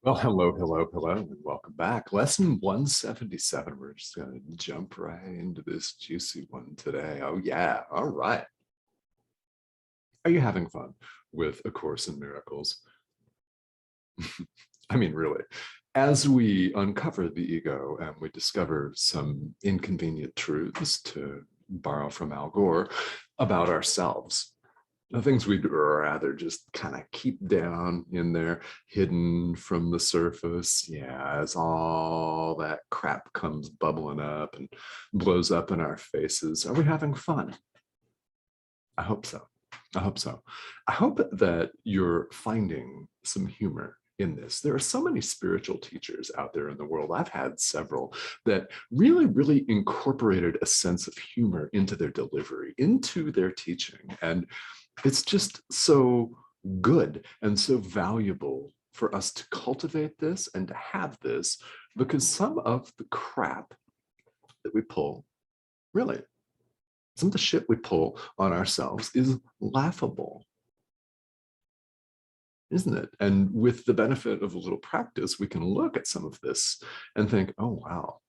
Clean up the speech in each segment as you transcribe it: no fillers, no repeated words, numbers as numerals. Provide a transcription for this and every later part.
Well, hello, and welcome back. Lesson 177. We're just going to jump right into this juicy one today. Oh, yeah. All right. Are you having fun with A Course in Miracles? I mean, really, as we uncover the ego and we discover some inconvenient truths, to borrow from Al Gore, about ourselves, the things we'd rather just kind of keep down in there, hidden from the surface. Yeah, as all that crap comes bubbling up and blows up in our faces. Are we having fun? I hope so. I hope so. I hope that you're finding some humor in this. There are so many spiritual teachers out there in the world. I've had several that really incorporated a sense of humor into their delivery, into their teaching. And it's just so good and so valuable for us to cultivate this and to have this, because some of the crap that we pull, really, some of the shit we pull on ourselves is laughable, isn't it? And with the benefit of a little practice, we can look at some of this and think, oh, wow.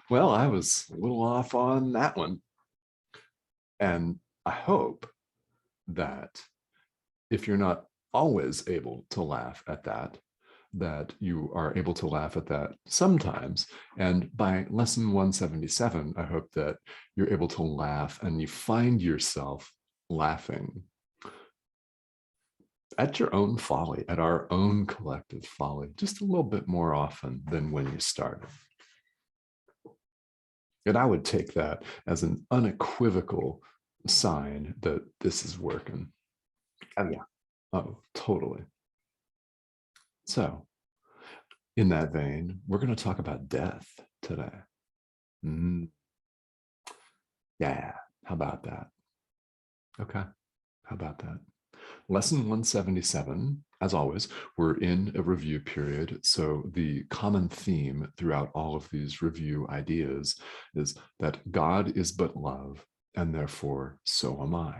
Well, I was a little off on that one. And I hope that if you're not always able to laugh at that, that you are able to laugh at that sometimes. And by lesson 177, I hope that you're able to laugh and you find yourself laughing at your own folly, at our own collective folly, just a little bit more often than when you started. And I would take that as an unequivocal sign that this is working. Oh, yeah. Oh, totally. So, in that vein, we're going to talk about death today. Yeah, how about that? Okay, how about that? Lesson 177, as always, we're in a review period. So the common theme throughout all of these review ideas is that God is but love, and therefore so am I.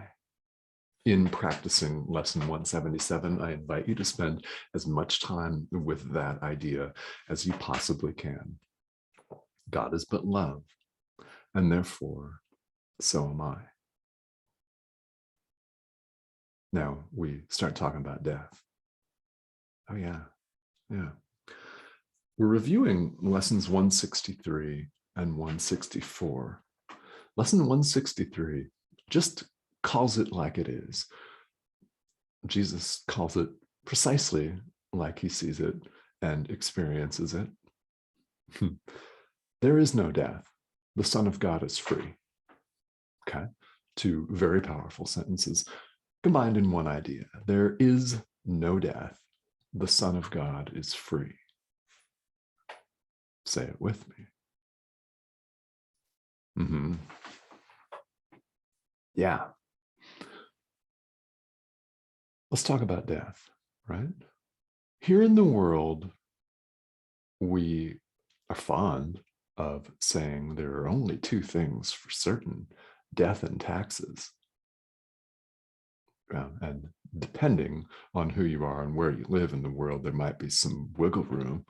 In practicing lesson 177, I invite you to spend as much time with that idea as you possibly can. God is but love, and therefore so am I. Now we start talking about death. Oh, yeah. Yeah. We're reviewing lessons 163 and 164. Lesson 163 just calls it like it is. Jesus calls it precisely like he sees it and experiences it. There is no death. The Son of God is free. Okay. Two very powerful sentences combined in one idea. There is no death. The Son of God is free. Say it with me. Yeah. Let's talk about death, right? Here in the world, we are fond of saying there are only two things for certain: death and taxes. And depending on who you are and where you live in the world, there might be some wiggle room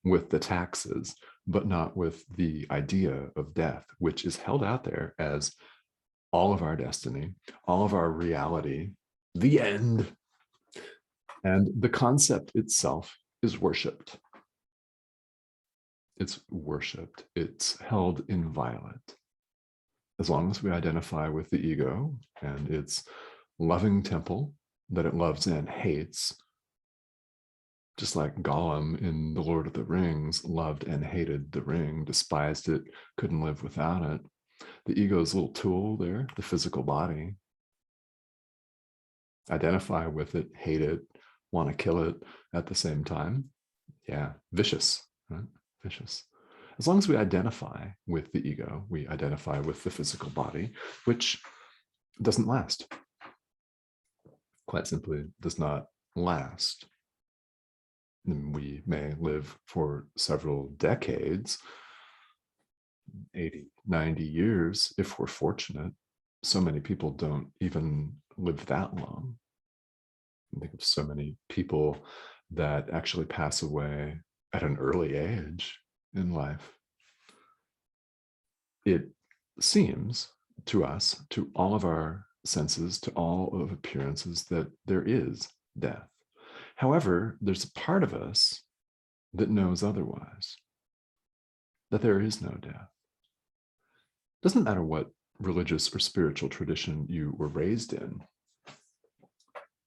with the taxes, but not with the idea of death, which is held out there as all of our destiny, all of our reality, the end. And the concept itself is worshipped. It's worshipped. It's held inviolate. As long as we identify with the ego and its loving temple that it loves and hates, just like Gollum in The Lord of the Rings loved and hated the ring, despised it, couldn't live without it. The ego's little tool there, the physical body, identify with it, hate it, want to kill it at the same time. Yeah, vicious, right? Vicious. As long as we identify with the ego, we identify with the physical body, which doesn't last. Quite simply, does not last. And we may live for several decades, 80, 90 years, if we're fortunate. So many people don't even live that long. I think of so many people that actually pass away at an early age in life. It seems to us, to all of our senses, to all of appearances, that there is death. However, there's a part of us that knows otherwise, that there is no death. Doesn't matter what religious or spiritual tradition you were raised in.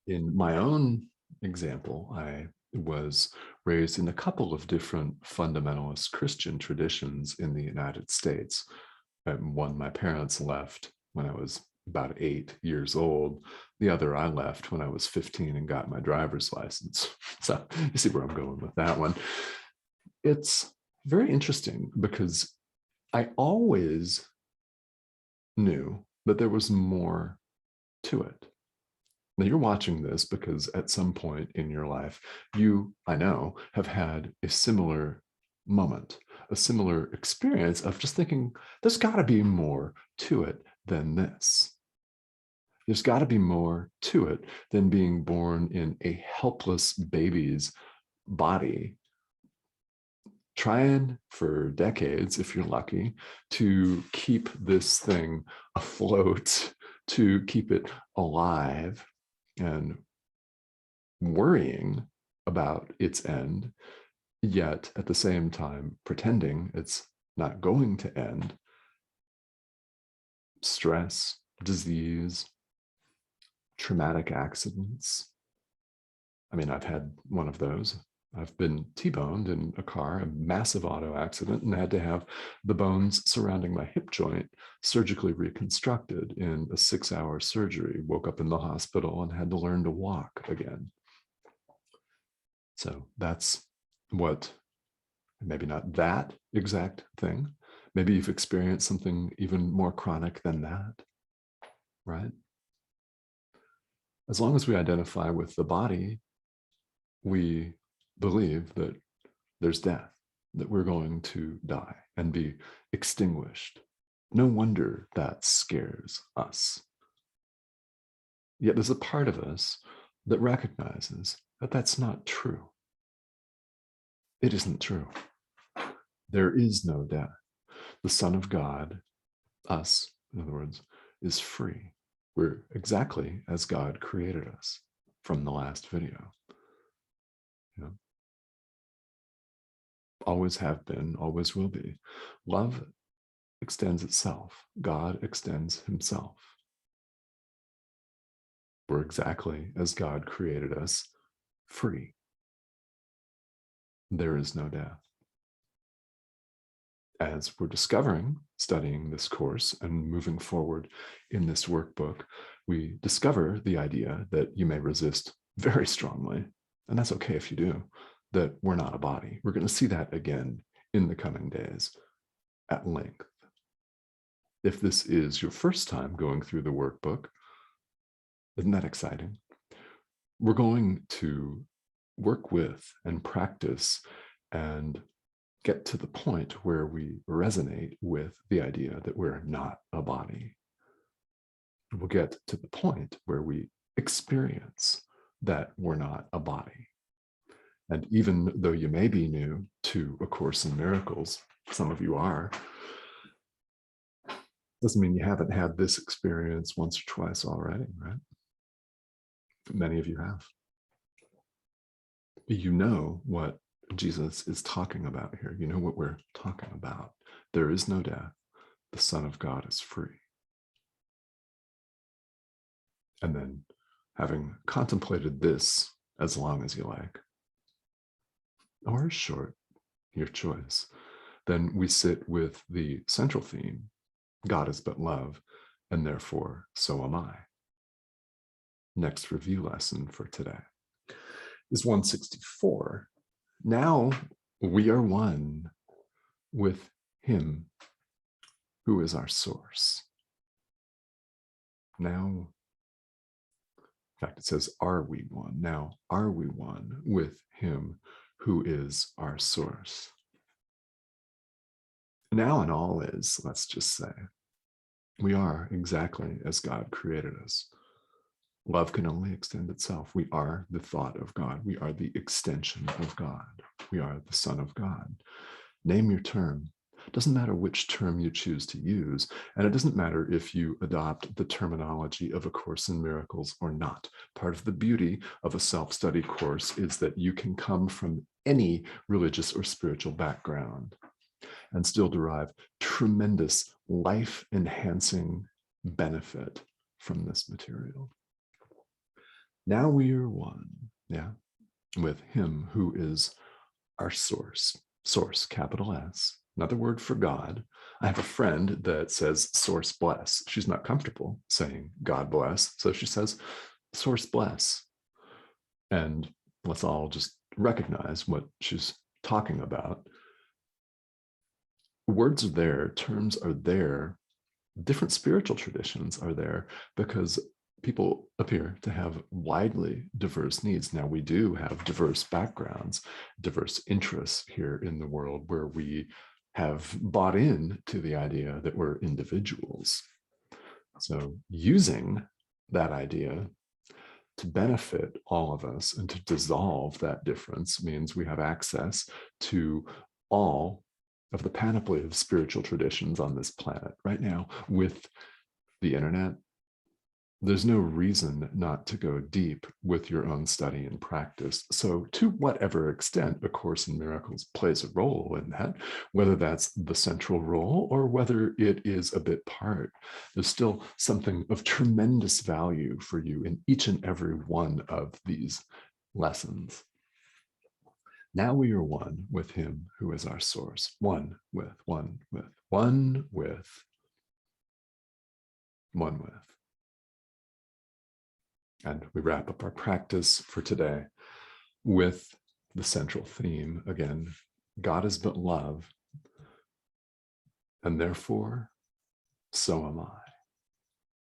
In my own example, I was raised in a couple of different fundamentalist Christian traditions in the United States. One my parents left when I was about 8 years old. The other I left when I was 15 and got my driver's license. So you see where I'm going with that one. It's very interesting because I always knew that there was more to it. Now you're watching this because at some point in your life, you, I know, have had a similar moment, a similar experience of just thinking, there's got to be more to it than this. There's got to be more to it than being born in a helpless baby's body, trying for decades, if you're lucky, to keep this thing afloat, to keep it alive, and worrying about its end, yet at the same time pretending it's not going to end. Stress, disease, traumatic accidents. I mean, I've had one of those. I've been T-boned in a car, a massive auto accident, and had to have the bones surrounding my hip joint surgically reconstructed in a 6-hour surgery. Woke up in the hospital and had to learn to walk again. So that's what, maybe not that exact thing. Maybe you've experienced something even more chronic than that, right? As long as we identify with the body, we believe that there's death, that we're going to die and be extinguished. No wonder that scares us. Yet there's a part of us that recognizes that that's not true. It isn't true. There is no death. The Son of God, us, in other words, is free. We're exactly as God created us from the last video. You know, always have been, always will be. Love extends itself. God extends himself. We're exactly as God created us, free. There is no death. As we're discovering, studying this course and moving forward in this workbook, we discover the idea that you may resist very strongly, and that's okay if you do, that we're not a body. We're going to see that again in the coming days at length. If this is your first time going through the workbook, isn't that exciting? We're going to work with and practice and get to the point where we resonate with the idea that we're not a body. We'll get to the point where we experience that we're not a body. And even though you may be new to A Course in Miracles, some of you are, doesn't mean you haven't had this experience once or twice already, right? Many of you have. You know what Jesus is talking about here. You know what we're talking about. There is no death. The Son of God is free. And then, having contemplated this as long as you like, or short, your choice, then we sit with the central theme, God is but love, and therefore so am I. Next review lesson for today is 164. Now we are one with him who is our source. Now, in fact, it says, are we one? Now, are we one with him who is our source? Now and all is, let's just say, we are exactly as God created us. Love can only extend itself. We are the thought of God. We are the extension of God. We are the Son of God. Name your term. It doesn't matter which term you choose to use, and it doesn't matter if you adopt the terminology of A Course in Miracles or not. Part of the beauty of a self-study course is that you can come from any religious or spiritual background and still derive tremendous life-enhancing benefit from this material. Now we are one, with him who is our source. Source, capital S, another word for God. I have a friend that says source bless. She's not comfortable saying God bless, so she says source bless. And let's all just recognize what she's talking about. Words are there, terms are there, different spiritual traditions are there because people appear to have widely diverse needs. Now, we do have diverse backgrounds, diverse interests here in the world where we have bought in to the idea that we're individuals. So using that idea to benefit all of us and to dissolve that difference means we have access to all of the panoply of spiritual traditions on this planet right now. With the internet, there's no reason not to go deep with your own study and practice. So to whatever extent A Course in Miracles plays a role in that, whether that's the central role or whether it is a bit part, there's still something of tremendous value for you in each and every one of these lessons. Now we are one with him who is our source. One with. And we wrap up our practice for today with the central theme again. God is but love, and therefore, so am I.